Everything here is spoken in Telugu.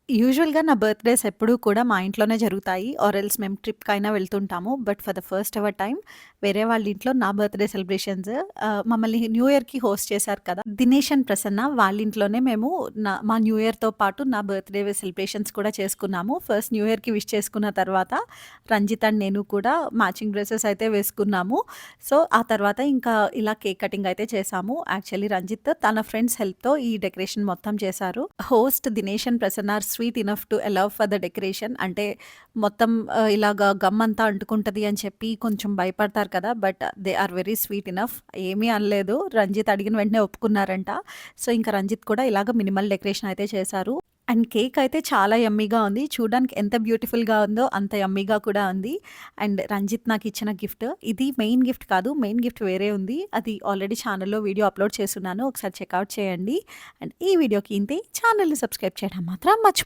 యూజువల్‌గా నా బర్త్‌డేస్ ఎప్పుడూ కూడా మా ఇంట్లోనే జరుగుతాయి. ఆర్ ఎల్స్ మేము ట్రిప్‌కైనా వెళ్తుంటాము. But for the first ever time వేరే వాళ్ళ ఇంట్లో నా బర్త్‌డే సెలబ్రేషన్స్ మమ్మల్ని న్యూ ఇయర్‌కి హోస్ట్ చేశారు కదా! దినేష్ అండ్ ప్రసన్న వాళ్ళ ఇంట్లోనే మేము మా న్యూ ఇయర్‌తో పాటు నా బర్త్‌డే సెలబ్రేషన్స్ కూడా చేసుకున్నాము. ఫస్ట్ న్యూ ఇయర్‌కి విష్ చేసుకున్న తర్వాత రంజిత్ అండ్ నేను కూడా మ్యాచింగ్ డ్రెసెస్ అయితే వేసుకున్నాము. సో, ఆ తర్వాత ఇంకా ఇలా కేక్ కటింగ్ అయితే చేశాము. యాక్చువల్లీ రంజిత్ తన ఫ్రెండ్స్ హెల్ప్‌తో ఈ డెకరేషన్ మొత్తం చేశారు. Host Dinesh and Prasanna are sweet enough to allow for the decoration. అంటే మొత్తం ఇలాగా గమ్ అంతా అంటుకుంటది అని చెప్పి కొంచెం భయపడతారు కదా! But they are very sweet enough. ఏమీ అనలేదు. రంజిత్ అడిగిన వెంటనే ఒప్పుకున్నారంట. సో, ఇంకా రంజిత్ కూడా ఇలాగ మినిమల్ డెకరేషన్ అయితే చేశారు. అండ్ కేక్ అయితే చాలా యమ్మీగా ఉంది. చూడడానికి ఎంత బ్యూటిఫుల్‌గా ఉందో అంత యమ్మీగా కూడా ఉంది. అండ్ రంజిత్ నాకిచ్చిన గిఫ్ట్ ఇది మెయిన్ గిఫ్ట్ కాదు. మెయిన్ గిఫ్ట్ వేరే ఉంది. అది ఆల్రెడీ ఛానెల్‌లో వీడియో అప్‌లోడ్ చేసున్నాను. ఒకసారి చెకౌట్ చేయండి. అండ్ ఈ వీడియోకి ఇంతే. ఛానెల్‌ని సబ్స్క్రైబ్ చేయడం మాత్రం మర్చిపోకు.